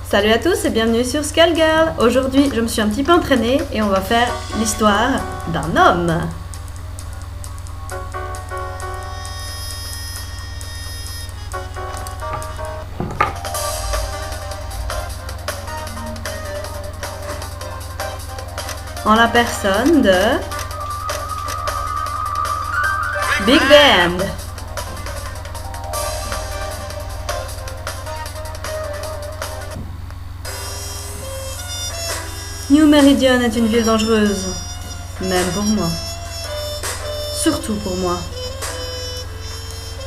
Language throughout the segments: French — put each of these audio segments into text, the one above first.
Salut à tous et bienvenue sur Skullgirl. Aujourd'hui, je me suis un petit peu entraînée et on va faire l'histoire d'un homme. En la personne de Big Band. New Meridian est une ville dangereuse, même pour moi. Surtout pour moi.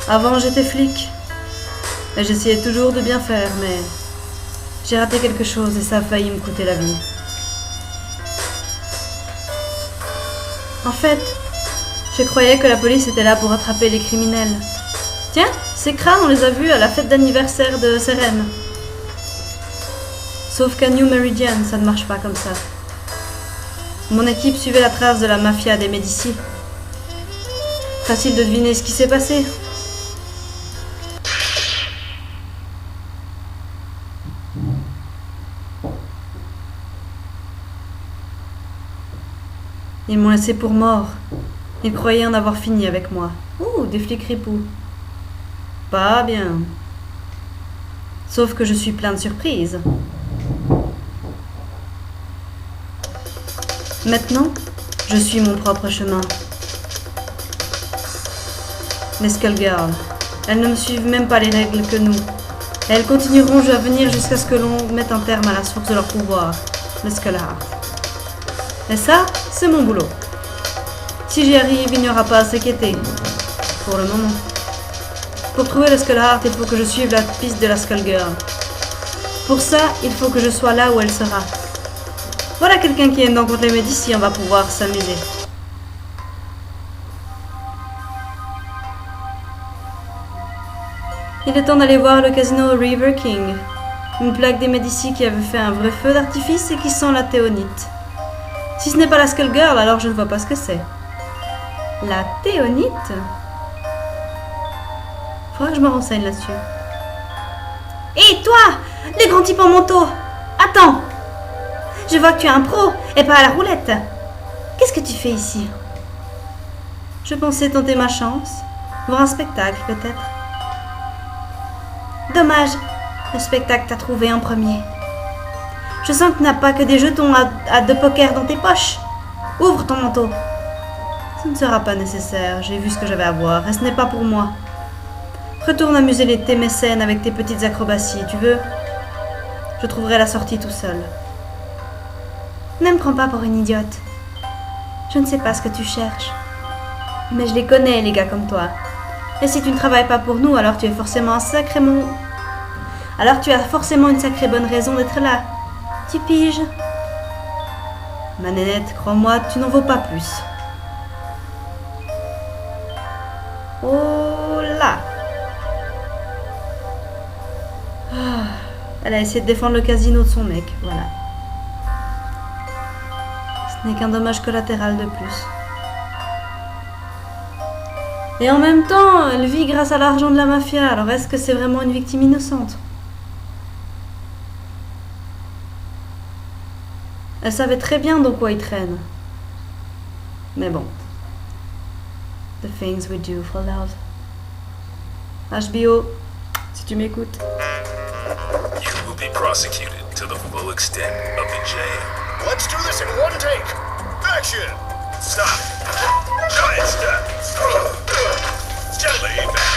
Avant, j'étais flic, et j'essayais toujours de bien faire, mais j'ai raté quelque chose et ça a failli me coûter la vie. En fait, je croyais que la police était là pour attraper les criminels. Tiens, ces crânes, on les a vus à la fête d'anniversaire de Seren. Sauf qu'à New Meridian, ça ne marche pas comme ça. Mon équipe suivait la trace de la mafia des Médicis. Facile de deviner ce qui s'est passé. Ils m'ont laissé pour mort. Ils croyaient en avoir fini avec moi. Ouh, des flics ripoux. Pas bien. Sauf que je suis plein de surprises. Maintenant, je suis mon propre chemin. Les Skullgirls, elles ne me suivent même pas les règles que nous. Et elles continueront à venir jusqu'à ce que l'on mette un terme à la source de leur pouvoir, le Skullheart. Et ça, c'est mon boulot. Si j'y arrive, il n'y aura pas à s'inquiéter. Pour le moment. Pour trouver le Skullheart, il faut que je suive la piste de la Skullgirl. Pour ça, il faut que je sois là où elle sera. Voilà quelqu'un qui aime donc contre les Médicis, on va pouvoir s'amuser. Il est temps d'aller voir le casino River King. Une plaque des Médicis qui avait fait un vrai feu d'artifice et qui sent la théonite. Si ce n'est pas la Skullgirl, alors je ne vois pas ce que c'est. La théonite? Faudra que je me renseigne là-dessus. Hé, toi! Les grands types en manteau! Attends! Je vois que tu es un pro et pas à la roulette. Qu'est-ce que tu fais ici? Je pensais tenter ma chance. Voir un spectacle, peut-être. Dommage. Le spectacle t'a trouvé en premier. Je sens que tu n'as pas que des jetons à de poker dans tes poches. Ouvre ton manteau. Ce ne sera pas nécessaire. J'ai vu ce que j'avais à voir et ce n'est pas pour moi. Retourne amuser tes mécènes avec tes petites acrobaties, tu veux? Je trouverai la sortie tout seul. Ne me prends pas pour une idiote. Je ne sais pas ce que tu cherches. Mais je les connais, les gars comme toi. Et si tu ne travailles pas pour nous, alors tu es forcément Alors tu as forcément une sacrée bonne raison d'être là. Tu piges? Ma nénette, crois-moi, tu n'en vaux pas plus. Oh là! Elle a essayé de défendre le casino de son mec, voilà. Ce n'est qu'un dommage collatéral de plus. Et en même temps, elle vit grâce à l'argent de la mafia, alors est-ce que c'est vraiment une victime innocente? Elle savait très bien dans quoi il traîne. Mais bon. The things we do for love. HBO, si tu m'écoutes. You will be prosecuted to the full extent of the jail. Let's do this in one take. Action! Stop. Giant step. Gently back.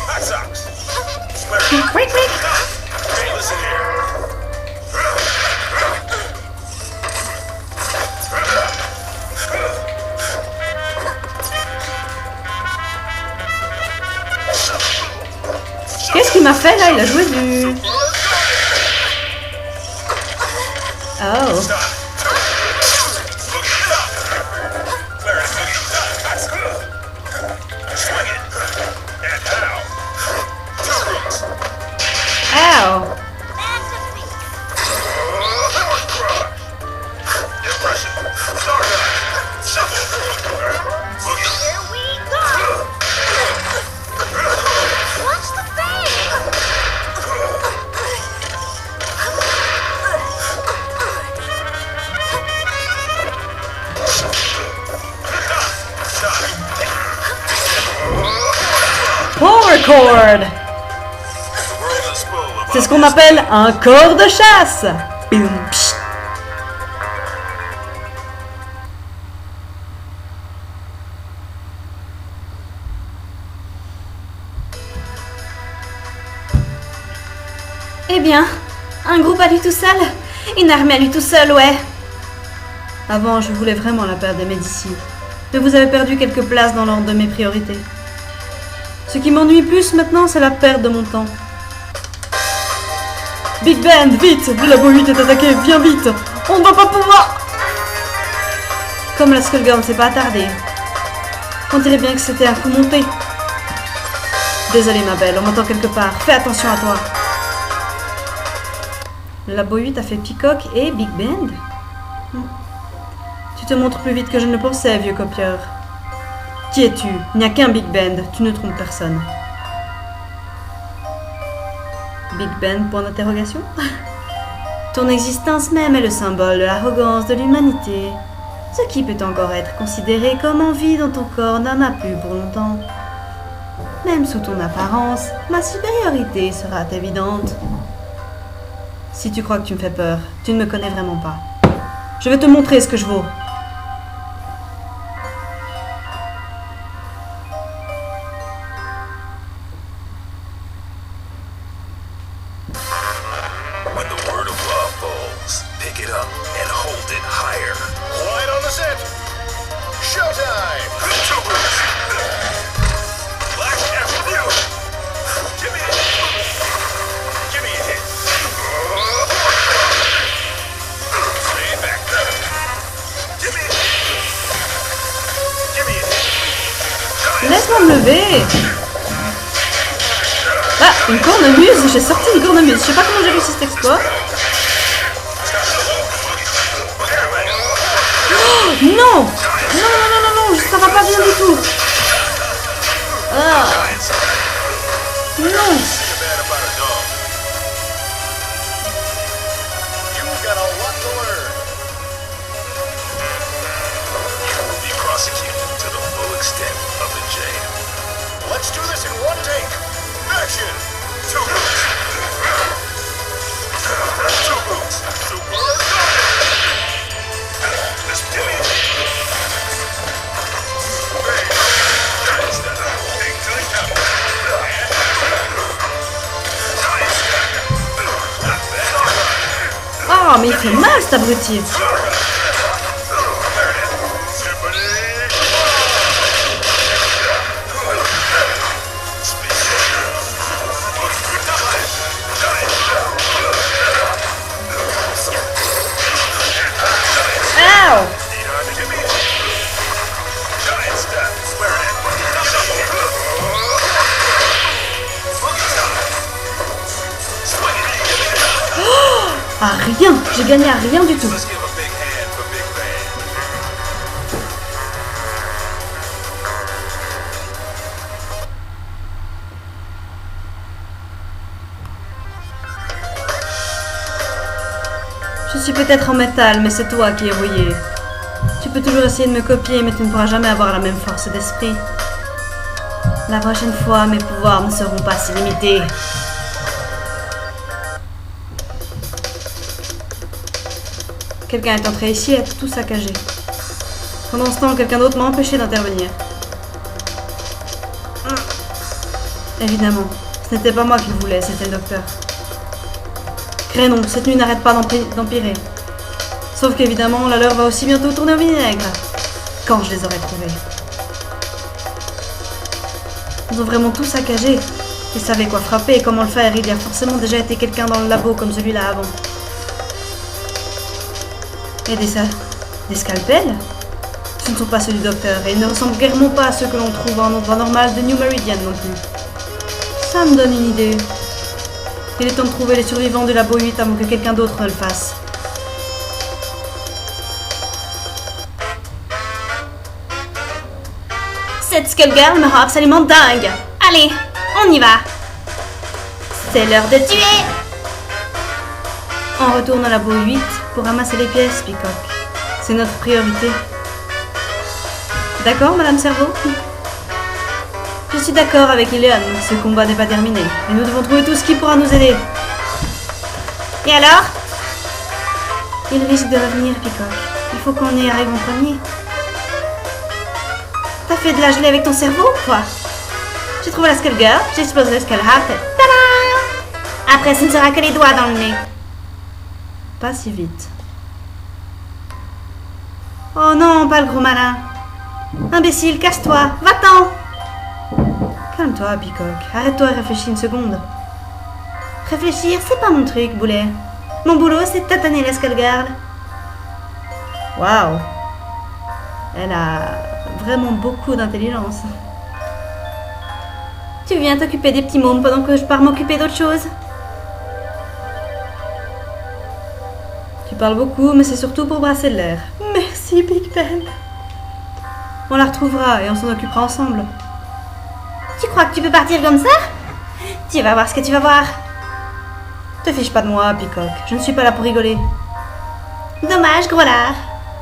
Hot socks. Quick, quick! Hey, listen here. Qu'est-ce qu'il m'a fait là? Il a joué du... Oh. Ow. Here we go! Watch the thing! cord. The world is full of C'est ce qu'on appelle un corps de chasse. Boum, psh. Eh bien, un groupe à lui tout seul, une armée à lui tout seul, ouais. Avant, je voulais vraiment la perdre des Médicis, mais vous avez perdu quelques places dans l'ordre de mes priorités. Ce qui m'ennuie plus maintenant, c'est la perte de mon temps. Big Ben, vite! Le labo 8 est attaqué, viens vite! On ne va pas pouvoir... Comme la Skullgirl ne s'est pas attardée. On dirait bien que c'était un coup monté. Désolée ma belle, on m'entend quelque part. Fais attention à toi. Le labo 8 a fait Peacock et Big Ben. Tu te montres plus vite que je ne le pensais, vieux copieur. Qui es-tu? Il n'y a qu'un Big Ben, tu ne trompes personne. Big Ben, point d'interrogation? Ton existence même est le symbole de l'arrogance de l'humanité. Ce qui peut encore être considéré comme envie dont ton corps n'en a plus pour longtemps. Même sous ton apparence, ma supériorité sera évidente. Si tu crois que tu me fais peur, tu ne me connais vraiment pas. Je vais te montrer ce que je vaux. when the word of law falls. Pick it up and hold it higher. Quiet on the set. Showtime. Black after you. Give me a hit. Give me a hit. Stand back. Give me a hit. Give me a hit. Laisse-moi me lever. Ah, une cornemuse. J'ai sorti une cornemuse. Je sais pas comment j'ai réussi cet exploit. Oh, non. Non, non, non, non, non, ça va pas bien du tout. Ah. Non. Bad about a dog. You've got a lot to learn. You will be prosecuted to the full extent of the jam. Let's do this in one take. Action. Two boots. Two boots. Two boots. Let's do it. Ah, mais il fait mal cet abruti. Ow! Ah, rien. J'ai gagné à rien du tout. Let's give a big hand for Big Ben. Je suis peut-être en métal, mais c'est toi qui es rouillé. Tu peux toujours essayer de me copier, mais tu ne pourras jamais avoir la même force d'esprit. La prochaine fois, mes pouvoirs ne seront pas si limités. Quelqu'un est entré ici et a tout saccagé. Pendant ce temps, quelqu'un d'autre m'a empêché d'intervenir. Évidemment, ce n'était pas moi qui le voulais, c'était le docteur. Crénon, cette nuit n'arrête pas d'empirer. Sauf qu'évidemment, la leur va aussi bientôt tourner au vinaigre. Quand je les aurai trouvés. Ils ont vraiment tout saccagé. Ils savaient quoi frapper et comment le faire. Il y a forcément déjà été quelqu'un dans le labo comme celui-là avant. Et des scalpels? Ce ne sont pas ceux du docteur et ils ne ressemblent guèrement pas à ceux que l'on trouve en endroit normal de New Meridian non plus. Ça me donne une idée. Il est temps de trouver les survivants du labo 8 avant que quelqu'un d'autre ne le fasse. Cette Skullgirl me rend absolument dingue. Allez, on y va. C'est l'heure de tuer. On retourne au labo 8 pour ramasser les pièces, Peacock. C'est notre priorité. D'accord, Madame Cerveau? Je suis d'accord avec Ileon, ce combat n'est pas terminé. Et nous devons trouver tout ce qui pourra nous aider. Et alors? Il risque de revenir, Peacock. Il faut qu'on y arrive en premier. T'as fait de la gelée avec ton cerveau ou quoi? J'ai trouvé la Skullgirl, j'explose le Skullheart. Tada! Après, ce ne sera que les doigts dans le nez. Pas si vite. Oh non, pas le gros malin. Imbécile, casse-toi, va-t'en! Calme-toi, Peacock. Arrête-toi et réfléchis une seconde. Réfléchir, c'est pas mon truc, Boulet. Mon boulot, c'est de tataner la Skullgirl. Waouh! Elle a vraiment beaucoup d'intelligence. Tu viens t'occuper des petits mômes pendant que je pars m'occuper d'autre chose? Tu parles beaucoup, mais c'est surtout pour brasser de l'air. Merci, Big Ben. On la retrouvera et on s'en occupera ensemble. Tu crois que tu peux partir comme ça? Tu vas voir ce que tu vas voir. Te fiche pas de moi, Peacock. Je ne suis pas là pour rigoler. Dommage, gros lard.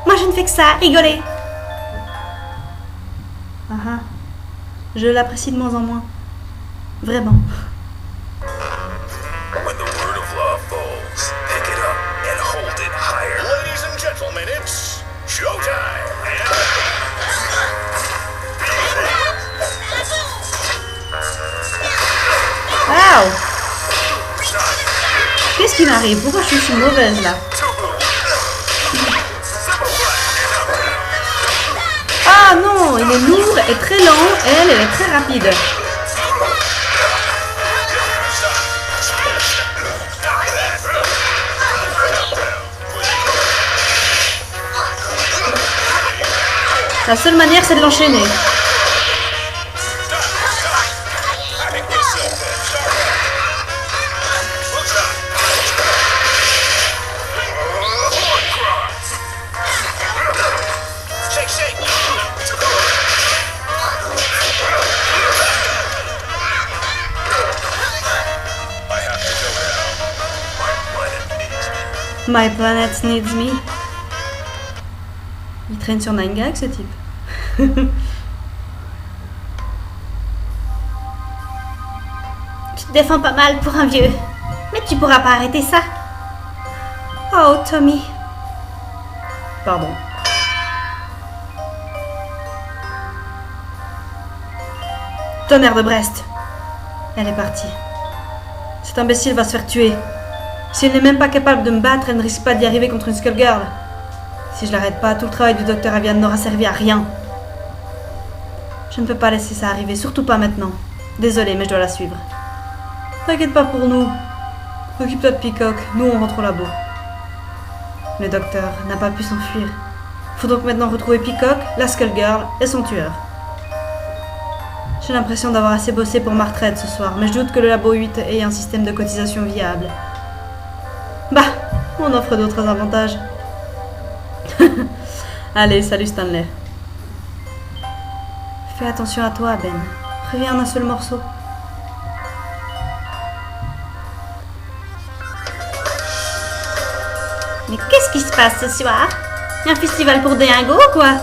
Moi, je ne fais que ça, rigoler. Ah, je l'apprécie de moins en moins. Vraiment. When the word of law falls, pick it up and hold it higher. Ladies and gentlemen, it's showtime. Waouh! Qu'est-ce qui m'arrive? Pourquoi je suis mauvaise là? Ah non! Il est lourd et très lent. Elle est très rapide. La seule manière, c'est de l'enchaîner. My planet needs me. Il traîne sur 9gag, ce type. Tu te défends pas mal pour un vieux. Mais tu pourras pas arrêter ça. Oh, Tommy. Pardon. Tonnerre de Brest. Elle est partie. Cet imbécile va se faire tuer. Si elle n'est même pas capable de me battre, elle ne risque pas d'y arriver contre une Skullgirl. Si je l'arrête pas, tout le travail du docteur Avian n'aura servi à rien. Je ne peux pas laisser ça arriver, surtout pas maintenant. Désolée, mais je dois la suivre. T'inquiète pas pour nous. Occupe-toi de Peacock, nous on rentre au labo. Le docteur n'a pas pu s'enfuir. Faut donc maintenant retrouver Peacock, la Skullgirl et son tueur. J'ai l'impression d'avoir assez bossé pour ma retraite ce soir, mais je doute que le labo 8 ait un système de cotisation viable. Bah, on offre d'autres avantages. Allez, salut Stanley. Fais attention à toi, Ben. Reviens en un seul morceau. Mais qu'est-ce qui se passe ce soir? Un festival pour des dingos ou quoi?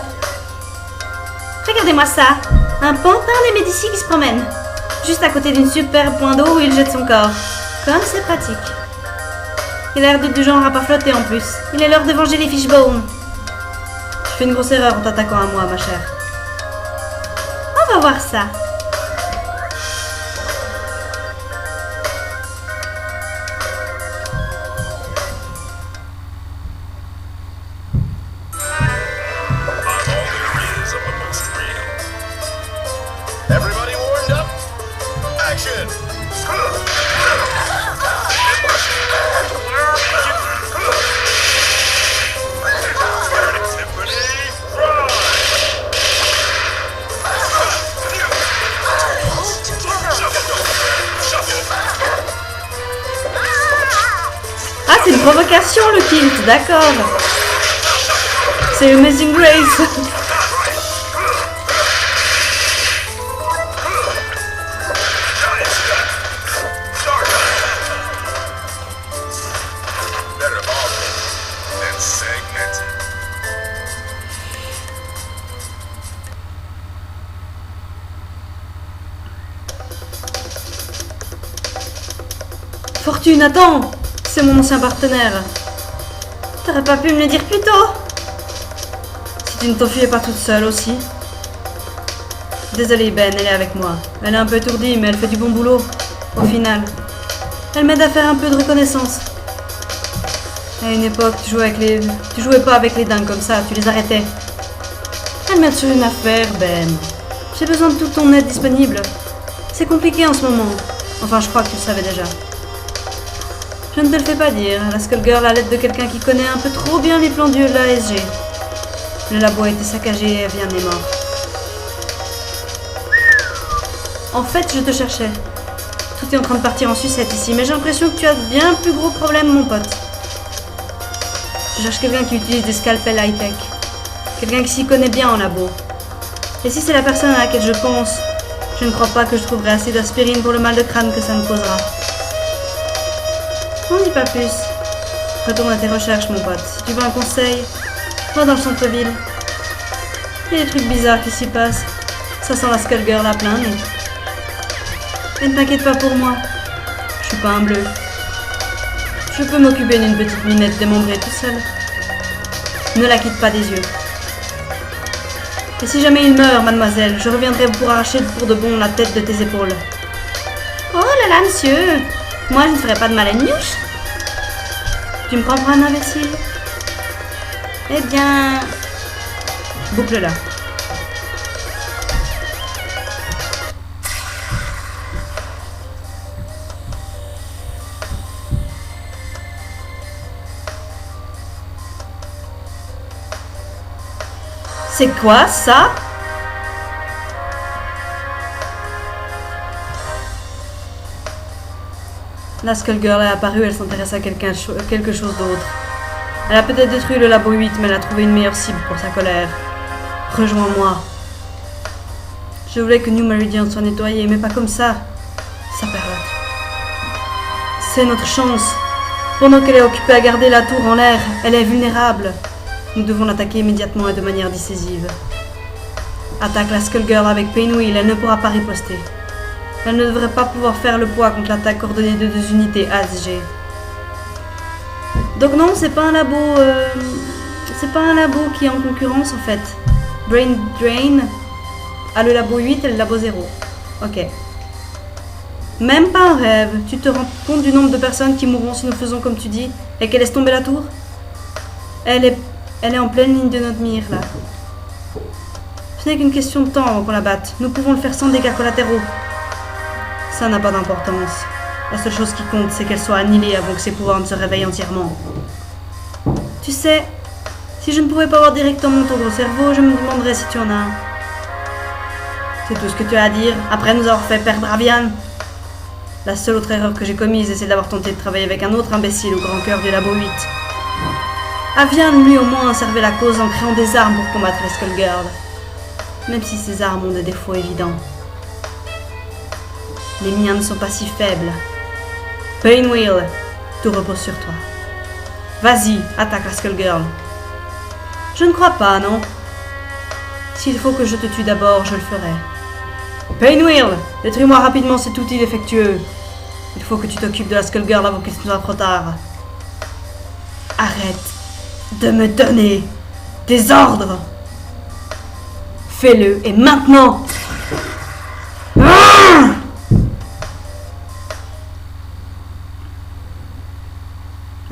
Regardez-moi ça. Un pantin des Médicis qui se promène. Juste à côté d'une superbe point d'eau où il jette son corps. Comme c'est pratique. Il a l'air du genre à pas flotter en plus. Il est l'heure de venger les Fishbone. Tu fais une grosse erreur en t'attaquant à moi, ma chère. On va voir ça. Everybody warmed up? Action! Ah, c'est une provocation le kilt, d'accord. C'est Amazing Grace. Fortune, attends! C'est mon ancien partenaire. T'aurais pas pu me le dire plus tôt? Si tu ne t'enfuyais pas toute seule aussi. Désolée Ben, elle est avec moi. Elle est un peu étourdie, mais elle fait du bon boulot. Au final. Elle m'aide à faire un peu de reconnaissance. À une époque, tu jouais pas avec les dingues comme ça, tu les arrêtais. Elle m'aide sur une affaire, Ben. J'ai besoin de toute ton aide disponible. C'est compliqué en ce moment. Enfin, je crois que tu le savais déjà. Je ne te le fais pas dire. La Skullgirl a l'aide de quelqu'un qui connaît un peu trop bien les plans de l'ASG. Le labo a été saccagé et Evian est mort. En fait, je te cherchais. Tout est en train de partir en sucette ici, mais j'ai l'impression que tu as bien plus gros problème, mon pote. Je cherche quelqu'un qui utilise des scalpels high-tech. Quelqu'un qui s'y connaît bien en labo. Et si c'est la personne à laquelle je pense, je ne crois pas que je trouverai assez d'aspirine pour le mal de crâne que ça me causera. N'en dis pas plus. Retourne à tes recherches, mon pote. Si tu veux un conseil, va dans le centre-ville. Il y a des trucs bizarres qui s'y passent. Ça sent la Skullgirl à plein nez. Et ne t'inquiète pas pour moi. Je suis pas un bleu. Je peux m'occuper d'une petite minette démembrée tout seul. Ne la quitte pas des yeux. Et si jamais il meurt, mademoiselle, je reviendrai pour arracher pour de bon la tête de tes épaules. Oh là là, monsieur! Moi, je ne ferai pas de mal à une mouche. Tu me prends pour un imbécile? Eh bien... Boucle-la. C'est quoi ça? La Skullgirl est apparue, elle s'intéresse à quelque chose d'autre. Elle a peut-être détruit le labo 8, mais elle a trouvé une meilleure cible pour sa colère. Rejoins-moi. Je voulais que New Meridian soit nettoyé, mais pas comme ça. Ça perlote. C'est notre chance. Pendant qu'elle est occupée à garder la tour en l'air, elle est vulnérable. Nous devons l'attaquer immédiatement et de manière décisive. Attaque la Skullgirl avec Painwheel, elle ne pourra pas riposter. Elle ne devrait pas pouvoir faire le poids contre l'attaque coordonnée de 2 unités ASG. Donc non, c'est pas un labo... c'est pas un labo qui est en concurrence en fait. Brain Drain a le labo 8 et le labo 0. Ok. Même pas un rêve. Tu te rends compte du nombre de personnes qui mourront si nous faisons comme tu dis et qu'elle laisse tomber la tour? Elle est en pleine ligne de notre mire là. Ce n'est qu'une question de temps avant qu'on la batte. Nous pouvons le faire sans dégâts collatéraux. Ça n'a pas d'importance. La seule chose qui compte, c'est qu'elle soit annihilée avant que ses pouvoirs ne se réveillent entièrement. Tu sais, si je ne pouvais pas voir directement ton gros cerveau, je me demanderais si tu en as un. C'est tout ce que tu as à dire, après nous avoir fait perdre Avian. La seule autre erreur que j'ai commise, c'est d'avoir tenté de travailler avec un autre imbécile au grand cœur du labo 8. Avian, lui au moins, servait la cause en créant des armes pour combattre les Skullgirl. Même si ces armes ont des défauts évidents. Les miens ne sont pas si faibles. Painwheel, tout repose sur toi. Vas-y, attaque la Skullgirl. Je ne crois pas, non? S'il faut que je te tue d'abord, je le ferai. Painwheel, détruis-moi rapidement cet outil défectueux. Il faut que tu t'occupes de la Skullgirl avant qu'il soit trop tard. Arrête de me donner des ordres. Fais-le, et maintenant!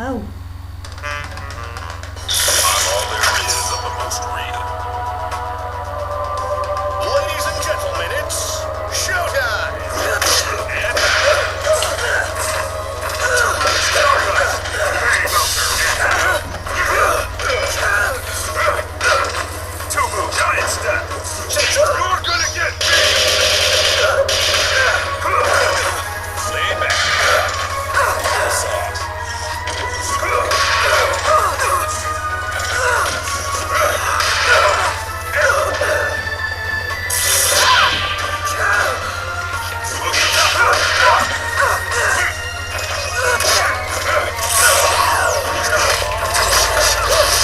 Oh. Ladies and gentlemen, it's showtime! Tubu, giant step. You're gonna get me. Lay back. Soft.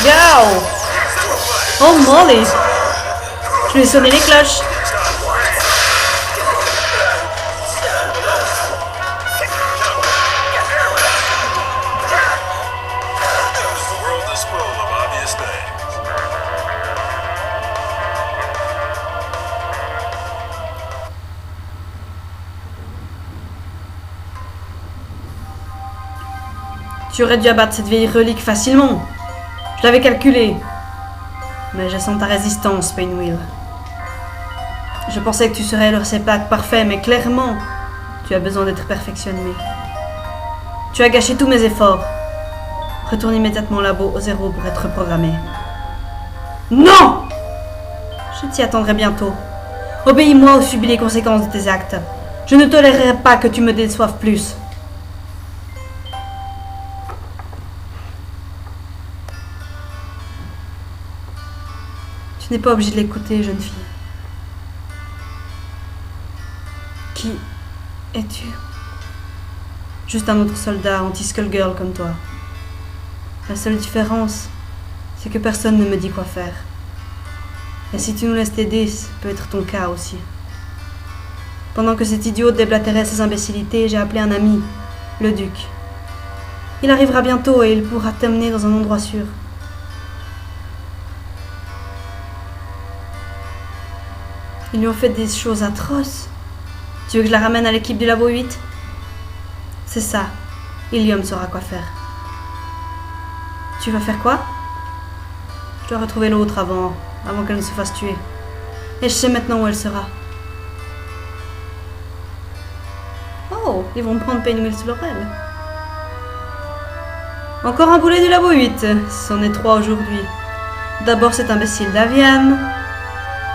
Wow! Oh Molly! Je lui ai sonné les cloches. Tu aurais dû abattre cette vieille relique facilement. Je l'avais calculé. Mais je sens ta résistance, Painwheel. Je pensais que tu serais le réceptacle parfait, mais clairement, tu as besoin d'être perfectionné. Tu as gâché tous mes efforts. Retourne immédiatement au labo au 0 pour être reprogrammé. Non! Je t'y attendrai bientôt. Obéis-moi ou subis les conséquences de tes actes. Je ne tolérerai pas que tu me déçoives plus. Tu n'es pas obligé de l'écouter, jeune fille. Qui es-tu? Juste un autre soldat anti-Skullgirl comme toi. La seule différence, c'est que personne ne me dit quoi faire. Et si tu nous laisses t'aider, ça peut être ton cas aussi. Pendant que cet idiot déblatérait ses imbécilités, j'ai appelé un ami, le duc. Il arrivera bientôt et il pourra t'amener dans un endroit sûr. Ils lui ont fait des choses atroces. Tu veux que je la ramène à l'équipe du Labo 8? C'est ça. Ilium saura quoi faire. Tu vas faire quoi? Je dois retrouver l'autre avant qu'elle ne se fasse tuer. Et je sais maintenant où elle sera. Oh, ils vont prendre Painwheel sous leur aile. Encore un boulet du Labo 8. C'en est 3 aujourd'hui. D'abord cet imbécile d'Avian.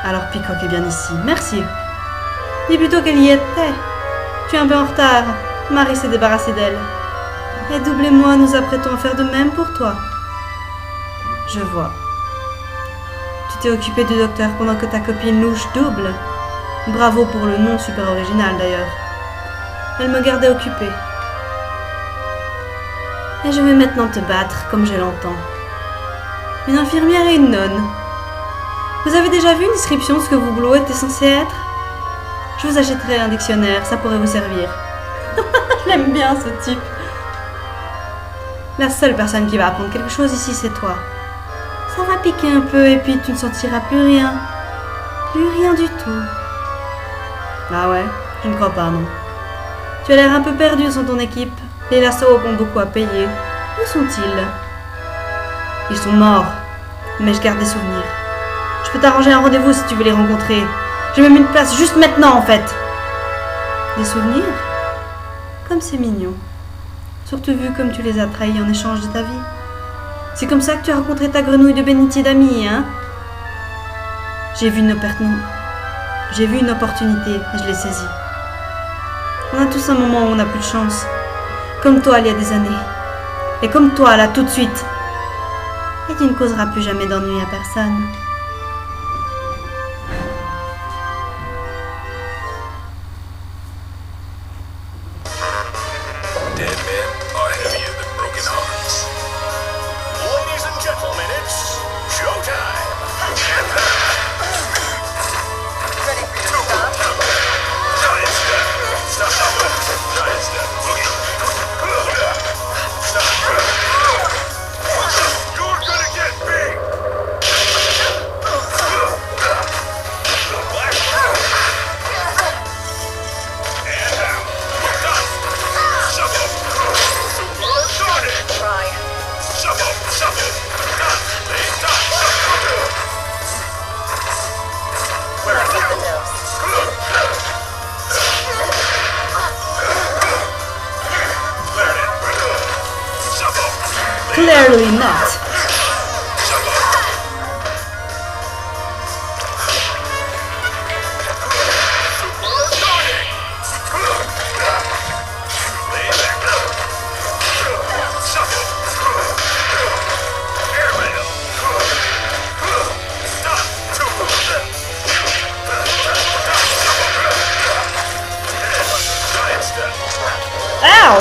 Alors Peacock est bien ici. Merci. Dis plutôt qu'elle y était. Tu es un peu en retard. Marie s'est débarrassée d'elle. Et Double et moi nous apprêtons à faire de même pour toi. Je vois. Tu t'es occupé du docteur pendant que ta copine louche Double. Bravo pour le nom super original d'ailleurs. Elle me gardait occupée. Et je vais maintenant te battre comme je l'entends. Une infirmière et une nonne. Vous avez déjà vu une description de ce que vos boulots étaient censés être? Je vous achèterai un dictionnaire, ça pourrait vous servir. Je l'aime bien ce type. La seule personne qui va apprendre quelque chose ici, c'est toi. Ça va piquer un peu et puis tu ne sentiras plus rien. Plus rien du tout. Ah ouais, je ne crois pas, non. Tu as l'air un peu perdu sans ton équipe. Les lassos ont beaucoup à payer. Où sont-ils? Ils sont morts, mais je garde des souvenirs. Je peux t'arranger un rendez-vous si tu veux les rencontrer. J'ai même une place juste maintenant en fait. Des souvenirs? Comme c'est mignon. Surtout vu comme tu les as trahis en échange de ta vie. C'est comme ça que tu as rencontré ta grenouille de bénitier d'amis, hein? J'ai vu une opportunité et je l'ai saisie. On a tous un moment où on n'a plus de chance. Comme toi il y a des années. Et comme toi là tout de suite. Et tu ne causeras plus jamais d'ennui à personne. Dead men are heavier than broken hearts. Ladies and gentlemen, it's showtime. Ready for your stop? Giant step. Stop. Giant step. Boogie. Stop. You're gonna get big. Black. And out. Done. Shuffle. Started. Try. Shuffle. Done. Lay done. Shuffle. Where Not is with it? the nose. Clearly not. Ow!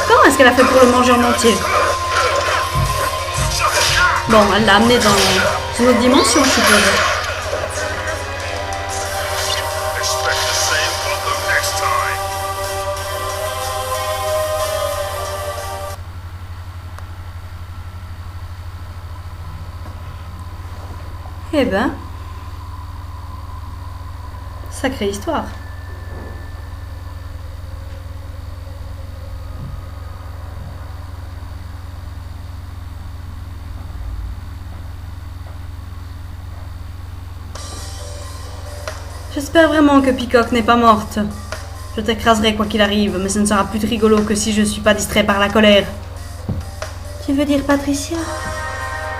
Comment est-ce qu'elle a fait pour le manger en entier? Bon, elle l'a amené dans une autre dimension, je suppose. Expect the same from them next time. Eh ben... Sacrée histoire. J'espère vraiment que Peacock n'est pas morte. Je t'écraserai quoi qu'il arrive, mais ce ne sera plus rigolo que si je ne suis pas distrait par la colère. Tu veux dire Patricia?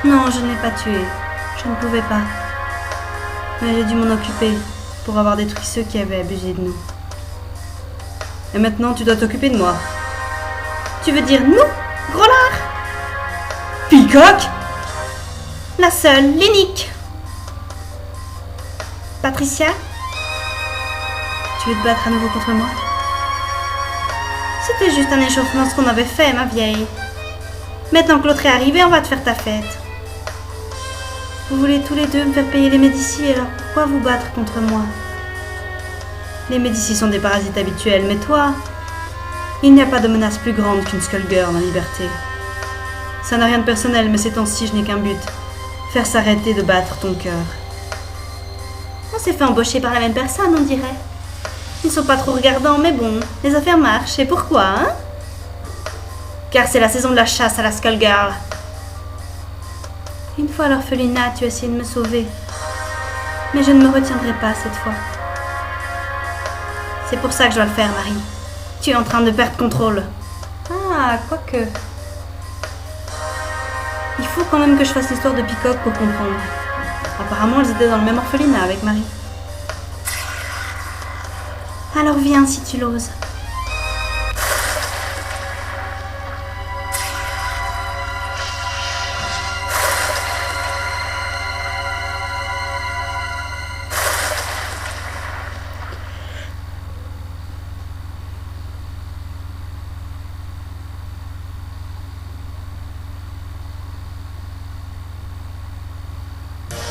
Non, je ne l'ai pas tuée. Je ne pouvais pas. Mais j'ai dû m'en occuper pour avoir détruit ceux qui avaient abusé de nous. Et maintenant, tu dois t'occuper de moi. Tu veux dire nous, gros lard? Peacock? La seule, l'unique. Patricia? Tu veux te battre à nouveau contre moi? C'était juste un échauffement ce qu'on avait fait, ma vieille. Maintenant que l'autre est arrivé, on va te faire ta fête. Vous voulez tous les deux me faire payer les Médicis, alors pourquoi vous battre contre moi? Les Médicis sont des parasites habituels, mais toi, il n'y a pas de menace plus grande qu'une Skullgirl en liberté. Ça n'a rien de personnel, mais ces temps-ci, je n'ai qu'un but. Faire s'arrêter de battre ton cœur. On s'est fait embaucher par la même personne, on dirait. Ils ne sont pas trop regardants, mais bon, les affaires marchent. Et pourquoi, hein? Car c'est la saison de la chasse à la Skullgirl. Une fois à l'orphelinat, tu as essayé de me sauver. Mais je ne me retiendrai pas cette fois. C'est pour ça que je dois le faire, Marie. Tu es en train de perdre contrôle. Ah, quoique. Il faut quand même que je fasse l'histoire de Peacock pour comprendre. Apparemment, elles étaient dans le même orphelinat avec Marie. Alors viens si tu l'oses.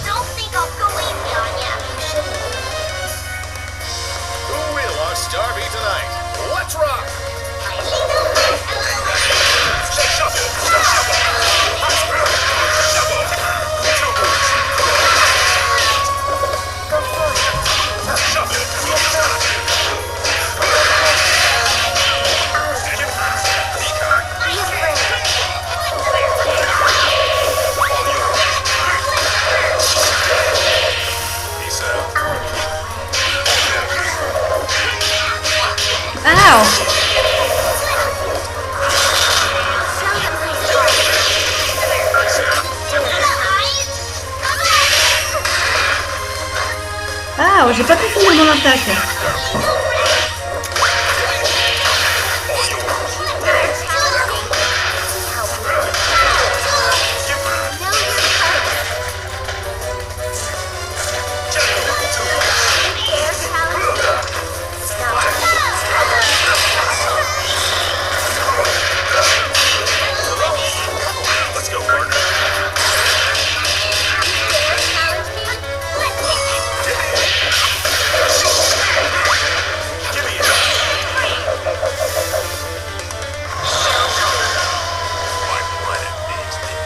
Don't think I'll go easy on ya. Who will our star be tonight? Let's rock! Ow! Ah, j'ai pas pu finir mon attaque. Let's go, partner. Give me it. My planet needs me.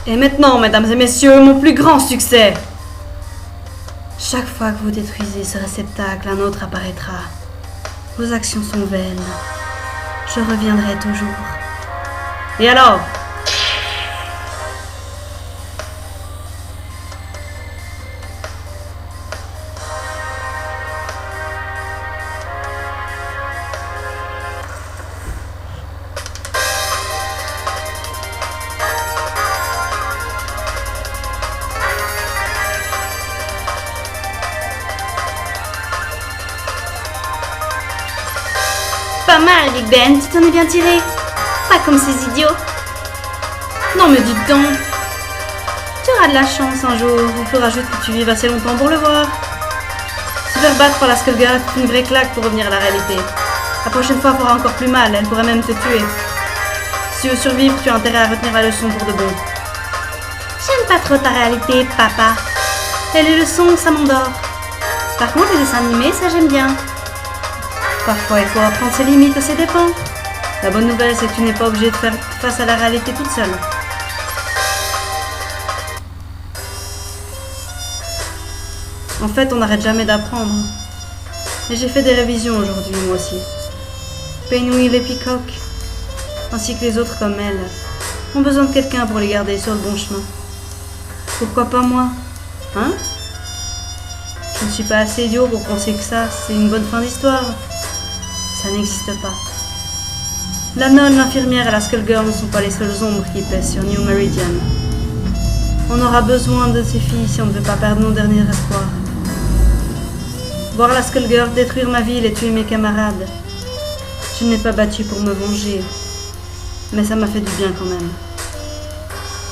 Et maintenant, mesdames et messieurs, mon plus grand succès. Chaque fois que vous détruisez ce réceptacle, un autre apparaîtra. Vos actions sont vaines. Je reviendrai toujours. Et alors? Pas mal, Big Ben, tu t'en es bien tiré. Pas comme ces idiots. Non mais dis donc. Tu auras de la chance un jour. Il faudra juste que tu vives assez longtemps pour le voir. Se faire battre par la Skullgirl, c'est une vraie claque pour revenir à la réalité. La prochaine fois fera encore plus mal, elle pourrait même te tuer. Si tu veux survivre, tu as intérêt à retenir la leçon pour de bon. J'aime pas trop ta réalité, papa. Et les leçons, ça m'endort. Par contre, les dessins animés, ça j'aime bien. Parfois, il faut apprendre ses limites à ses dépens. La bonne nouvelle, c'est que tu n'es pas obligé de faire face à la réalité toute seule. En fait, on n'arrête jamais d'apprendre. Et j'ai fait des révisions aujourd'hui, moi aussi. Pinwheel et Peacock, ainsi que les autres comme elle, ont besoin de quelqu'un pour les garder sur le bon chemin. Pourquoi pas moi? Hein? Je ne suis pas assez idiot pour penser que ça, c'est une bonne fin d'histoire. Ça n'existe pas. La nonne, l'infirmière et la Skullgirl ne sont pas les seules ombres qui pèsent sur New Meridian. On aura besoin de ces filles si on ne veut pas perdre nos derniers espoirs. Voir la Skullgirl détruire ma ville et tuer mes camarades. Je ne l'ai pas battue pour me venger, mais ça m'a fait du bien quand même.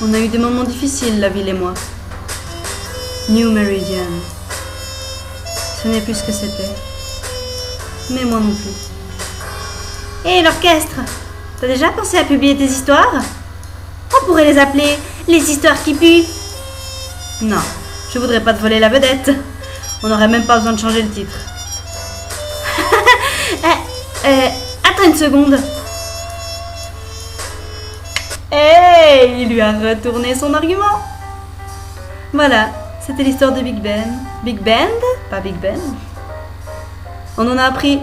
On a eu des moments difficiles, la ville et moi. New Meridian. Ce n'est plus ce que c'était. Mais moi non plus. Hé, l'orchestre! T'as déjà pensé à publier tes histoires? On pourrait les appeler les histoires qui puent. Non, je voudrais pas te voler la vedette. On n'aurait même pas besoin de changer le titre. Attends une seconde. Hey, il lui a retourné son argument. Voilà, c'était l'histoire de Big Ben. Big Band? Pas Big Ben. On en a appris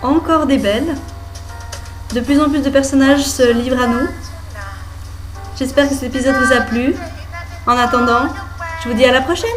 encore des belles. De plus en plus de personnages se livrent à nous. J'espère que cet épisode vous a plu. En attendant, je vous dis à la prochaine.